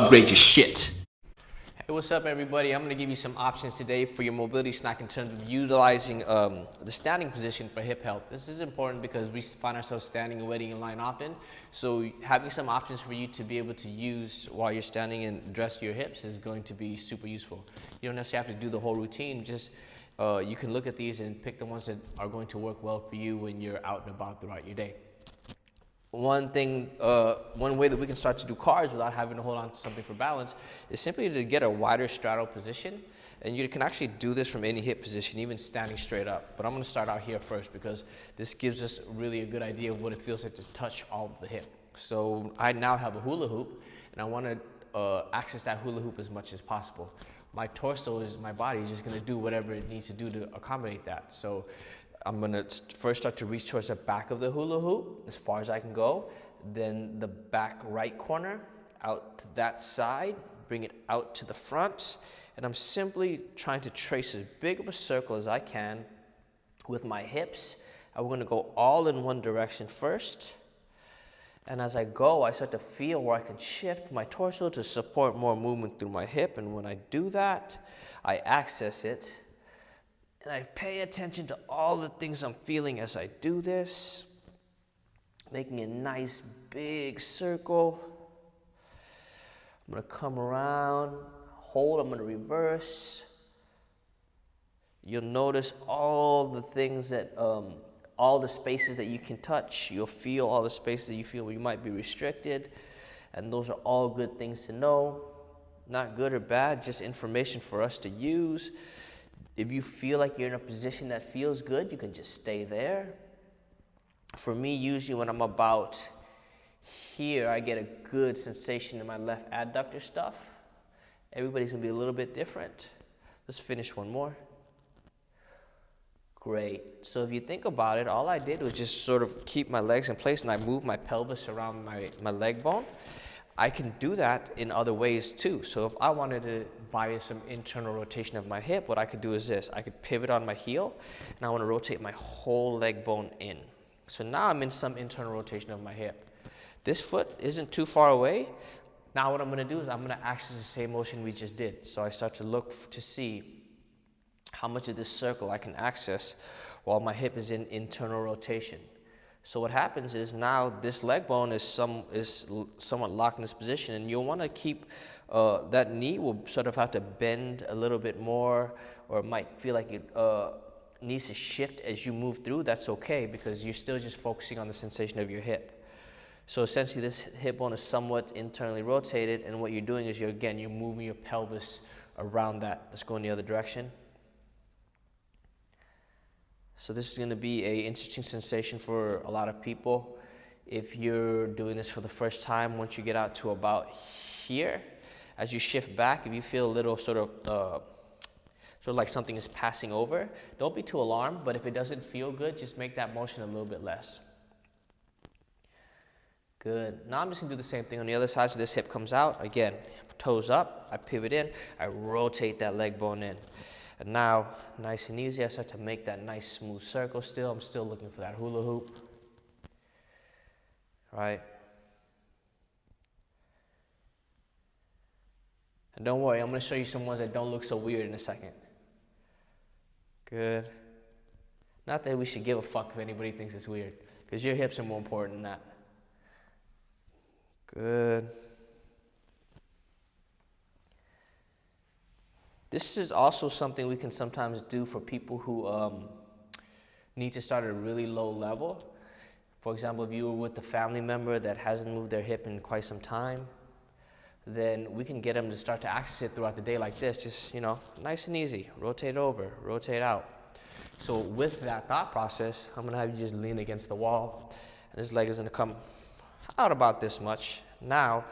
upgrade your shit. Hey, what's up everybody? I'm going to give you some options today for your mobility snack in terms of utilizing the standing position for hip health. This is important because we find ourselves standing and waiting in line often. So having some options for you to be able to use while you're standing and address your hips is going to be super useful. You don't necessarily have to do the whole routine, just you can look at these and pick the ones that are going to work well for you when you're out and about throughout your day. One way that we can start to do cars without having to hold on to something for balance is simply to get a wider straddle position. And you can actually do this from any hip position, even standing straight up. But I'm going to start out here first because this gives us really a good idea of what it feels like to touch all of the hip. So I now have a hula hoop, and I want to access that hula hoop as much as possible. My torso my body is just going to do whatever it needs to do to accommodate that. So I'm going to first start to reach towards the back of the hula hoop as far as I can go. Then the back right corner out to that side, bring it out to the front. And I'm simply trying to trace as big of a circle as I can with my hips. I'm going to go all in one direction first. And as I go, I start to feel where I can shift my torso to support more movement through my hip. And when I do that, I access it. And I pay attention to all the things I'm feeling as I do this, making a nice big circle. I'm going to come around, hold, I'm going to reverse. You'll notice all the things that, all the spaces that you can touch. You'll feel all the spaces that you feel where you might be restricted. And those are all good things to know. Not good or bad, just information for us to use. If you feel like you're in a position that feels good, you can just stay there. For me, usually when I'm about here, I get a good sensation in my left adductor stuff. Everybody's gonna be a little bit different. Let's finish one more. Great. So if you think about it, all I did was just sort of keep my legs in place and I moved my pelvis around my leg bone. I can do that in other ways too. So if I wanted to buy some internal rotation of my hip, what I could do is this. I could pivot on my heel, and I want to rotate my whole leg bone in. So now I'm in some internal rotation of my hip. This foot isn't too far away. Now what I'm going to do is I'm going to access the same motion we just did. So I start to look to see how much of this circle I can access while my hip is in internal rotation. So what happens is now this leg bone is somewhat locked in this position, and you'll want to keep that knee will sort of have to bend a little bit more, or it might feel like it needs to shift as you move through. That's okay because you're still just focusing on the sensation of your hip. So essentially this hip bone is somewhat internally rotated, and what you're doing is you're moving your pelvis around that. Let's go in the other direction. So this is going to be an interesting sensation for a lot of people. If you're doing this for the first time, once you get out to about here, as you shift back, if you feel a little sort of like something is passing over, don't be too alarmed, but if it doesn't feel good, just make that motion a little bit less. Good. Now I'm just going to do the same thing on the other side. So this hip comes out. Again, toes up, I pivot in, I rotate that leg bone in. And now, nice and easy, I start to make that nice smooth circle still. I'm still looking for that hula hoop. Right? And don't worry, I'm going to show you some ones that don't look so weird in a second. Good. Not that we should give a fuck if anybody thinks it's weird, because your hips are more important than that. Good. This is also something we can sometimes do for people who need to start at a really low level. For example, if you were with a family member that hasn't moved their hip in quite some time, then we can get them to start to access it throughout the day like this, just, you know, nice and easy. Rotate over, rotate out. So with that thought process, I'm gonna have you just lean against the wall, and this leg is gonna come out about this much. Now,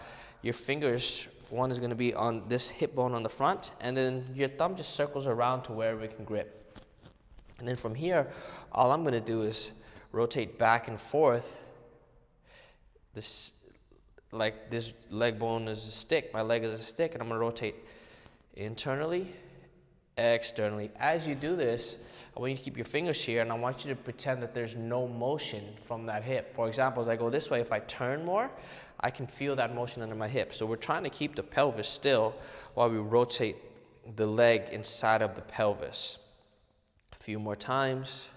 your fingers, one is going to be on this hip bone on the front, and then your thumb just circles around to wherever it can grip. And then from here, all I'm going to do is rotate back and forth. This leg bone is a stick, my leg is a stick, and I'm going to rotate internally externally. As you do this, I want you to keep your fingers here, and I want you to pretend that there's no motion from that hip. For example, as I go this way, if I turn more, I can feel that motion under my hip. So we're trying to keep the pelvis still while we rotate the leg inside of the pelvis. A few more times.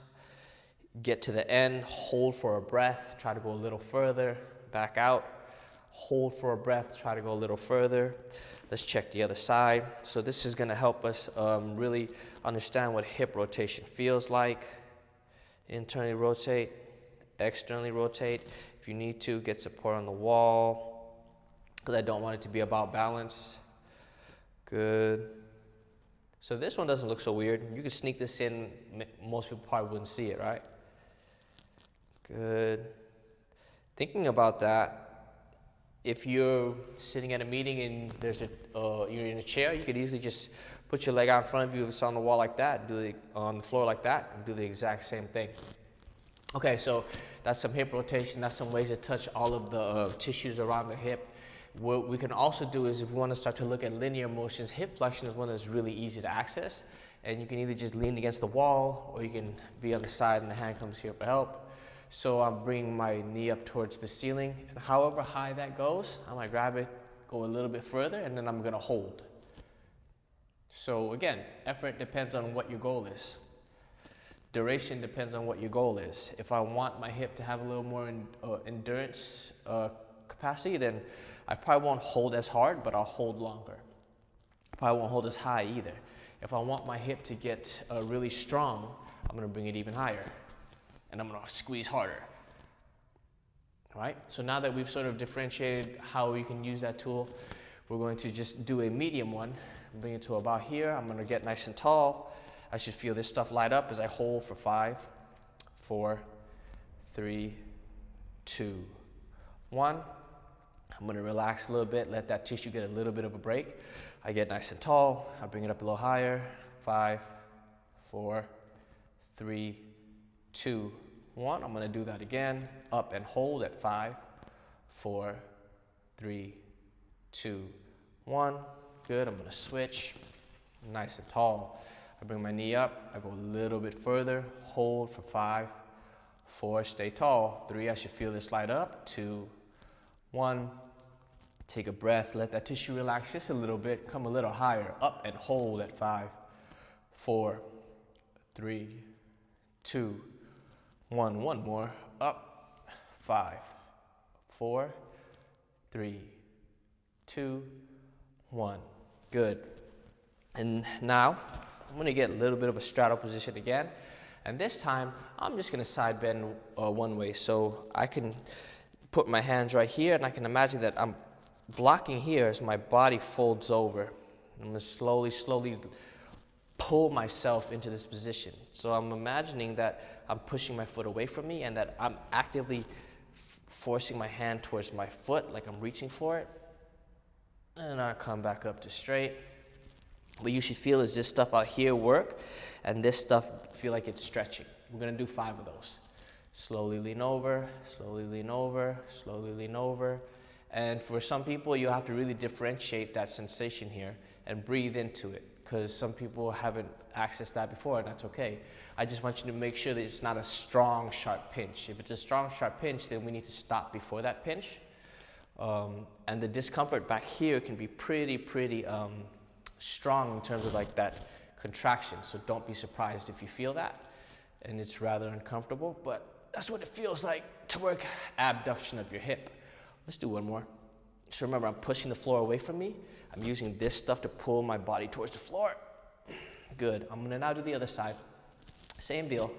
Get to the end, hold for a breath, try to go a little further, back out, hold for a breath, try to go a little further. Let's check the other side. So this is gonna help us really understand what hip rotation feels like. Internally rotate, externally rotate. If you need to, get support on the wall, because I don't want it to be about balance. Good. So this one doesn't look so weird. You can sneak this in, most people probably wouldn't see it, right? Good. Thinking about that, if you're sitting at a meeting and there's you're in a chair, you could easily just put your leg out in front of you if it's on the wall like that, on the floor like that, and do the exact same thing. Okay, so that's some hip rotation. That's some ways to touch all of the tissues around the hip. What we can also do is, if we want to start to look at linear motions, hip flexion is one that's really easy to access. And you can either just lean against the wall, or you can be on the side and the hand comes here for help. So I'm bringing my knee up towards the ceiling, and however high that goes, I might grab it, go a little bit further, and then I'm gonna hold. So again, effort depends on what your goal is. Duration depends on what your goal is. If I want my hip to have a little more endurance capacity, then I probably won't hold as hard, but I'll hold longer. I probably won't hold as high either. If I want my hip to get really strong, I'm gonna bring it even higher. And I'm gonna squeeze harder. All right, so now that we've sort of differentiated how you can use that tool, we're going to just do a medium one, bring it to about here. I'm gonna get nice and tall. I should feel this stuff light up as I hold for 5, 4, 3, 2, 1. I'm gonna relax a little bit, let that tissue get a little bit of a break. I get nice and tall, I bring it up a little higher. 5, 4, 3, 2, 1. I'm gonna do that again. Up and hold at 5, 4, 3, 2, 1. Good, I'm gonna switch. Nice and tall. I bring my knee up, I go a little bit further, hold for 5, 4, stay tall. 3, I should feel this light up. 2, 1. Take a breath, let that tissue relax just a little bit, come a little higher. Up and hold at 5, 4, 3, 2, 1. One more. Up. 5, 4, 3, 2, 1. Good. And now I'm going to get a little bit of a straddle position again. And this time I'm just going to side bend one way. So I can put my hands right here, and I can imagine that I'm blocking here as my body folds over. I'm going to slowly pull myself into this position. So I'm imagining that I'm pushing my foot away from me, and that I'm actively forcing my hand towards my foot, like I'm reaching for it. And I come back up to straight. What you should feel is this stuff out here work, and this stuff feel like it's stretching. We're gonna do 5 of those. Slowly lean over, slowly lean over, slowly lean over. And for some people, you have to really differentiate that sensation here and breathe into it, because some people haven't accessed that before, and that's okay. I just want you to make sure that it's not a strong, sharp pinch. If it's a strong, sharp pinch, then we need to stop before that pinch. And the discomfort back here can be pretty strong in terms of like that contraction. So don't be surprised if you feel that and it's rather uncomfortable, but that's what it feels like to work abduction of your hip. Let's do one more. So remember, I'm pushing the floor away from me. I'm using this stuff to pull my body towards the floor. Good. I'm gonna now do the other side. Same deal.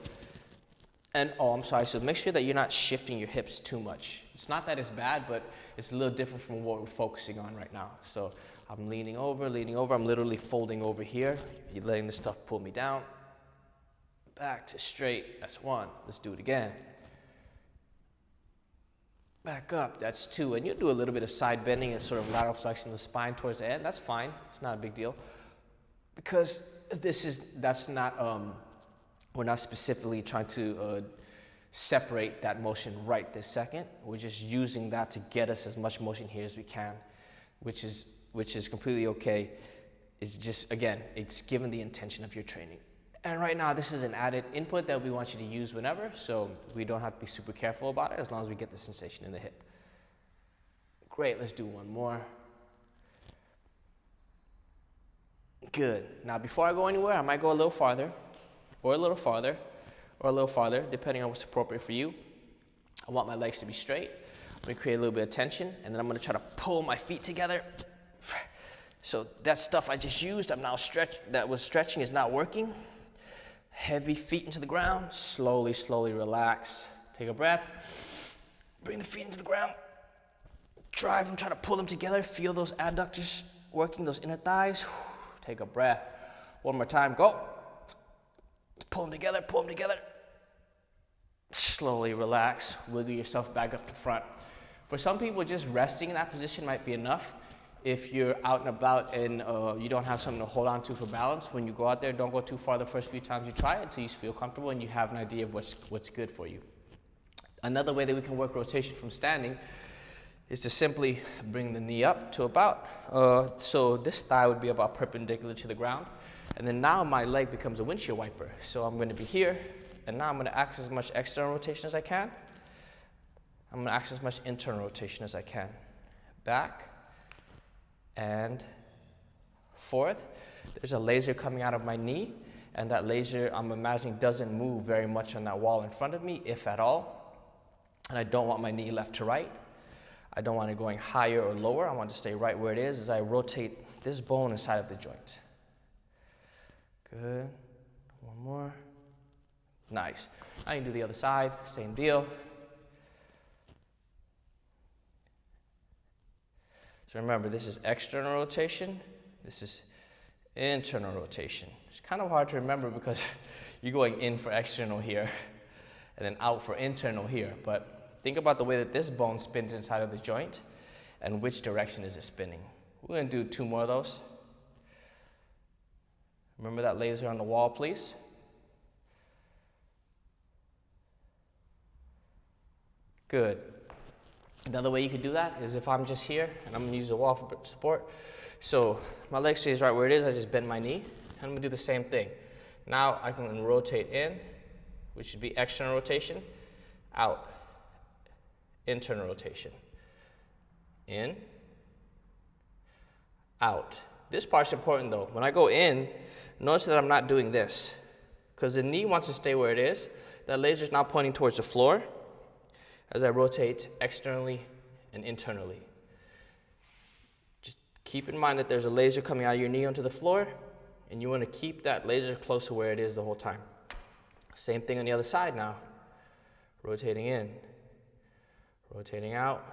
And oh, I'm sorry, so make sure that you're not shifting your hips too much. It's not that it's bad, but it's a little different from what we're focusing on right now. So I'm leaning over, I'm literally folding over here. You're letting this stuff pull me down. Back to straight, that's 1. Let's do it again. Back up, that's 2. And you'll do a little bit of side bending and sort of lateral flexion of the spine towards the end. That's fine, it's not a big deal. Because we're not specifically trying to separate that motion right this second. We're just using that to get us as much motion here as we can, which is completely okay. is just, again, it's given the intention of your training. And right now, this is an added input that we want you to use whenever, so we don't have to be super careful about it as long as we get the sensation in the hip. Great, let's do one more. Good. Now, before I go anywhere, I might go a little farther, or a little farther, or a little farther, depending on what's appropriate for you. I want my legs to be straight. I'm gonna create a little bit of tension, and then I'm gonna try to pull my feet together. So that stuff I just used, that was stretching is not working. Heavy feet into the ground, slowly, slowly relax. Take a breath, bring the feet into the ground. Drive them, try to pull them together. Feel those adductors working, those inner thighs. Take a breath. One more time, go. Pull them together, pull them together. Slowly relax, wiggle yourself back up to front. For some people, just resting in that position might be enough. If you're out and about and you don't have something to hold on to for balance, when you go out there, don't go too far the first few times you try it until you feel comfortable and you have an idea of what's good for you. Another way that we can work rotation from standing is to simply bring the knee up to about, so this thigh would be about perpendicular to the ground. And then now my leg becomes a windshield wiper. So I'm gonna be here, and now I'm gonna access as much external rotation as I can. I'm gonna access as much internal rotation as I can. Back and forth. There's a laser coming out of my knee, and that laser, I'm imagining, doesn't move very much on that wall in front of me, if at all. And I don't want my knee left to right. I don't want it going higher or lower. I want it to stay right where it is as I rotate this bone inside of the joint. Good. One more. Nice. Now you can do the other side, same deal. So remember, this is external rotation, this is internal rotation. It's kind of hard to remember because you're going in for external here and then out for internal here. But think about the way that this bone spins inside of the joint and which direction is it spinning. We're going to do 2 more of those. Remember that laser on the wall, please. Good. Another way you could do that is if I'm just here and I'm gonna use the wall for support. So my leg stays right where it is, I just bend my knee, and I'm gonna do the same thing. Now I can rotate in, which would be external rotation, out, internal rotation, in, out. This part's important though. When I go in, notice that I'm not doing this, because the knee wants to stay where it is. That laser is now pointing towards the floor as I rotate externally and internally. Just keep in mind that there's a laser coming out of your knee onto the floor, and you want to keep that laser close to where it is the whole time. Same thing on the other side now. Rotating in, rotating out,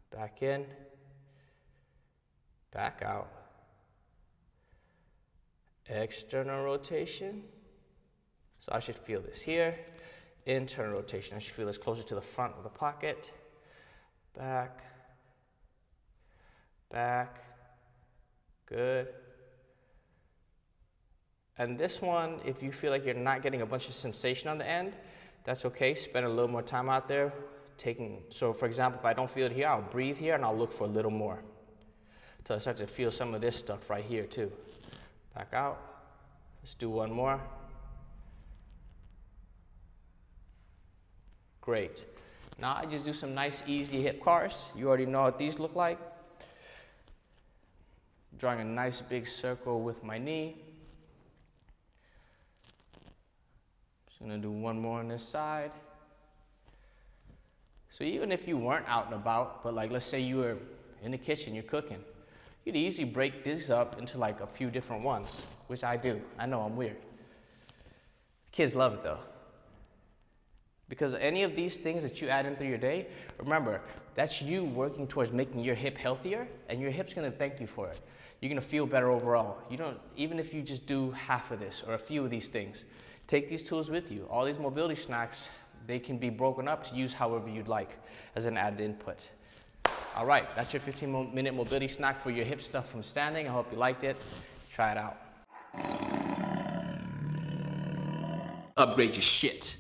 back in, back out. External rotation. So I should feel this here. Internal rotation, I should feel this closer to the front of the pocket. Back, back, good. And this one, if you feel like you're not getting a bunch of sensation on the end, that's okay. Spend a little more time out there so for example, if I don't feel it here, I'll breathe here and I'll look for a little more until I start to feel some of this stuff right here too. Back out. Let's do one more. Great. Now I just do some nice easy hip cars. You already know what these look like. Drawing a nice big circle with my knee. Just gonna do one more on this side. So even if you weren't out and about, but like let's say you were in the kitchen, you're cooking, you could easily break this up into like a few different ones, which I do. I know I'm weird. Kids love it though. Because any of these things that you add in through your day, remember, that's you working towards making your hip healthier, and your hip's gonna thank you for it. You're gonna feel better overall. Even if you just do half of this or a few of these things, take these tools with you. All these mobility snacks, they can be broken up to use however you'd like as an added input. All right, that's your 15-minute mobility snack for your hip stuff from standing. I hope you liked it. Try it out. Upgrade your shit.